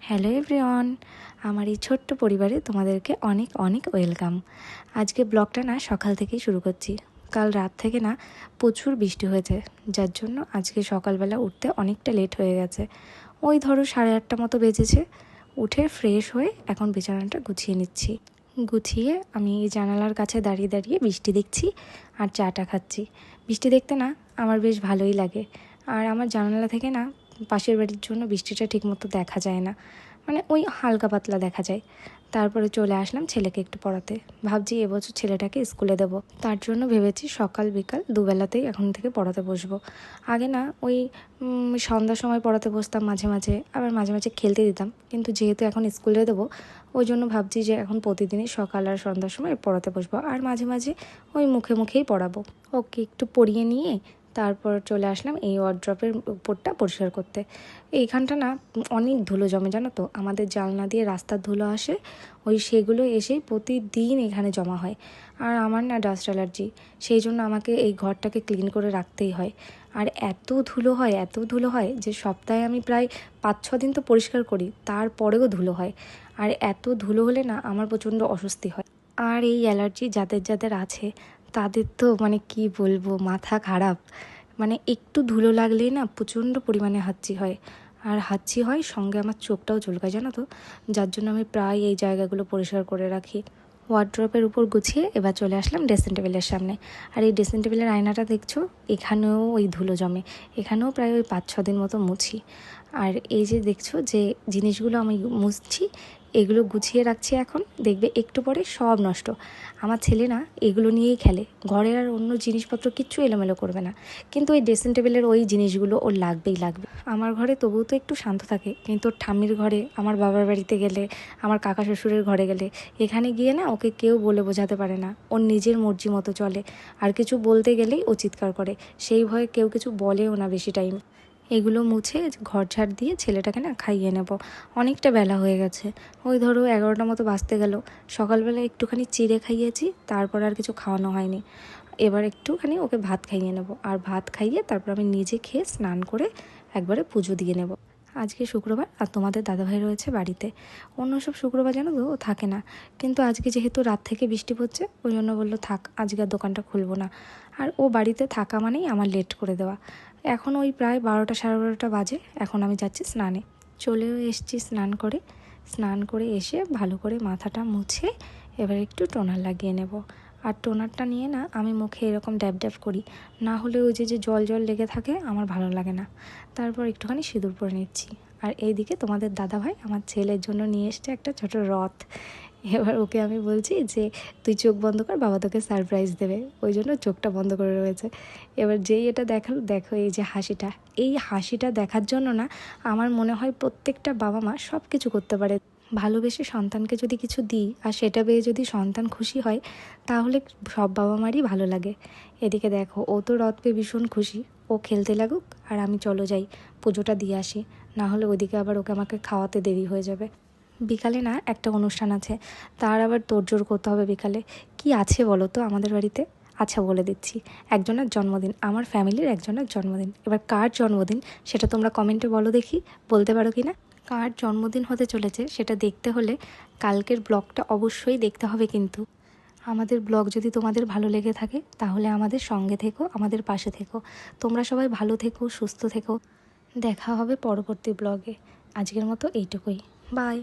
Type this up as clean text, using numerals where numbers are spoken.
Hello everyone, আমার এই ছোট্ট পরিবারে তোমাদেরকে অনেক অনেক ওয়েলকাম। আজকে ব্লগটা না সকাল থেকেই শুরু করছি। কাল রাত থেকে না প্রচুর বৃষ্টি হয়েছে, যার জন্য আজকে সকালবেলা উঠতে অনেকটা লেট হয়ে গেছে। ওই ধরো 8:30 মতো বেজেছে। উঠে ফ্রেশ হয়ে এখন বিছানাটা গুছিয়ে নিচ্ছি। গুছিয়ে আমি এই জানালার কাছে দাঁড়িয়ে দাঁড়িয়ে বৃষ্টি দেখছি আর চাটা খাচ্ছি। বৃষ্টি দেখতে না আমার বেশ ভালোই লাগে। আর আমার জানালা থেকে না পাশের বাড়ির জন্য বৃষ্টিটা ঠিকমতো দেখা যায় না, মানে ওই হালকা পাতলা দেখা যায়। তারপরে চলে আসলাম ছেলেকে একটু পড়াতে। ভাবছি এবছর ছেলেটাকে স্কুলে দেব, তার জন্য ভেবেছি সকাল বিকাল দুবেলাতেই এখন থেকে পড়াতে বসবো। আগে না ওই সন্ধ্যার সময় পড়াতে বসতাম, মাঝে মাঝে আবার মাঝে মাঝে খেলতে দিতাম, কিন্তু যেহেতু এখন স্কুলে দেবো ওই জন্য ভাবছি যে এখন প্রতিদিনই সকাল আর সন্ধ্যার সময় পড়াতে বসবো, আর মাঝে মাঝে ওই মুখে মুখেই পড়াবো। ওকে একটু পড়িয়ে নিয়ে তারপর চলে আসলাম এই ওয়ার্ড্রপের উপরটা পরিষ্কার করতে। এইখানটা না অনেক ধুলো জমে, জানো তো, আমাদের জানলা দিয়ে রাস্তার ধুলো আসে, সেগুলো এসেই প্রতিদিন এখানে জমা হয়। আর আমার না ডাস্ট অ্যালার্জি, সেই জন্য আমাকে এই ঘরটাকে ক্লিন করে রাখতেই হয়। আর এত ধুলো হয় যে সপ্তাহে আমি প্রায় 5-6 দিন তো পরিষ্কার করি, তারপরেও ধুলো হয়। আর এত ধুলো হলে না আমার প্রচণ্ড অস্বস্তি হয়। আর এই অ্যালার্জি যাদের যাদের আছে তাদের তো মানে কি বলবো, মাথা খারাপ। মানে একটু ধুলো লাগলেই না প্রচণ্ড পরিমাণে হাঁচি হয়, আর হাঁচি হয় সঙ্গে আমার চোখটাও চুলকায়, জানো তো। যার জন্য আমি প্রায় এই জায়গাগুলো পরিষ্কার করে রাখি। ওয়ার্ড্রপের উপর গুছিয়ে এবার চলে আসলাম ড্রেসিং টেবিলের সামনে। আর এই ড্রেসিং টেবিলের আয়নাটা দেখছো, এখানেও ওই ধুলো জমে, এখানেও প্রায় ওই 5-6 দিন মতো মুছি। আর এই যে দেখছো যে জিনিসগুলো আমি মুছছি, এগুলো গুছিয়ে রাখছি, এখন দেখবে একটু পরে সব নষ্ট। আমার ছেলে না এগুলো নিয়েই খেলে, ঘরের আর অন্য জিনিসপত্র কিচ্ছু এলোমেলো করবে না, কিন্তু ওই ড্রেসিং টেবিলের ওই জিনিসগুলো ওর লাগবেই লাগবে। আমার ঘরে তবুও তো একটু শান্ত থাকে, কিন্তু ওর ঠাম্মির ঘরে, আমার বাবার বাড়িতে গেলে, আমার কাকা শ্বশুরের ঘরে গেলে, এখানে গিয়ে না ওকে কেউ বলে বোঝাতে পারে না, ওর নিজের মর্জি মতো চলে। আর কিছু বলতে গেলেই ও চিৎকার করে, সেই ভয়ে কেউ কিছু বলেও না বেশি টাইম। এগুলো মুছে ঘর ঝাড় দিয়ে ছেলেটাকে না খাইয়ে নেব। অনেকটা বেলা হয়ে গেছে, ওই ধরো 11টা মতো বাজতে গেল। সকালবেলা একটুখানি চিড়ে খাইয়েছি, তারপর আর কিছু খাওয়ানো হয়নি। এবার একটুখানি ওকে ভাত খাইয়ে নেব, আর ভাত খাইয়ে তারপর আমি নিজে খেয়ে স্নান করে একবারে পুজো দিয়ে নেব। আজকে শুক্রবার আর তোমাদের দাদাভাই রয়েছে বাড়িতে। অন্য সব শুক্রবার জানো তো ও থাকে না, কিন্তু আজকে যেহেতু রাত থেকে বৃষ্টি পড়ছে ওই জন্য বললো থাক, আজকে আর দোকানটা খুলবো না। আর ও বাড়িতে থাকা মানেই আমার লেট করে দেওয়া। এখন ওই প্রায় 12টা 12:30 বাজে, এখন আমি যাচ্ছি স্নানে। চলেও এসছি স্নান করে এসে ভালো করে মাথাটা মুছে এবার একটু টোনার লাগিয়ে নেব। আর টোনারটা নিয়ে না আমি মুখে এরকম ড্যাব ড্যাব করি, না হলে ওই যে যে জল জল লেগে থাকে আমার ভালো লাগে না। তারপর একটুখানি সিঁদুর পরে নিচ্ছি। আর এইদিকে তোমাদের দাদাভাই আমার ছেলের জন্য নিয়ে এসছে একটা ছোট রথ। এবার ওকে আমি বলছি যে তুই চোখ বন্ধ কর, বাবা তোকে সারপ্রাইজ দেবে, ওই জন্য চোখটা বন্ধ করে রয়েছে। এবার যেই এটা দেখালো, দেখো এই যে হাসিটা, এই হাসিটা দেখার জন্য না আমার মনে হয় প্রত্যেকটা বাবা মা সব কিছু করতে পারে। ভালোবেসে সন্তানকে যদি কিছু দিই আর সেটা পেয়ে যদি সন্তান খুশি হয়, তাহলে সব বাবা মারই ভালো লাগে। এদিকে দেখো ও তো রথ পেয়ে ভীষণ খুশি, ও খেলতে লাগুক আর আমি চলো যাই পুজোটা দিয়ে আসি, না হলে ওইদিকে আবার ওকে আমাকে খাওয়াতে দেরি হয়ে যাবে। বিকালে না একটা অনুষ্ঠান আছে, তার আবার তোড়জোড় করতে হবে বিকালে। কি আছে বলো তো আমাদের বাড়িতে? আচ্ছা বলে দিচ্ছি, একজনের জন্মদিন, আমার ফ্যামিলির একজনের জন্মদিন। এবার কার জন্মদিন সেটা তোমরা কমেন্টে বলো দেখি, বলতে পারো কি না? কার জন্মদিন হতে চলেছে সেটা দেখতে হলে কালকের ব্লগটা অবশ্যই দেখতে হবে। কিন্তু আমাদের ব্লগ যদি তোমাদের ভালো লেগে থাকে তাহলে আমাদের সঙ্গে থেকো, আমাদের পাশে থেকো। তোমরা সবাই ভালো থেকো, সুস্থ থেকো। দেখা হবে পরবর্তী ব্লগে। আজকের মতো এইটুকুই, বাই।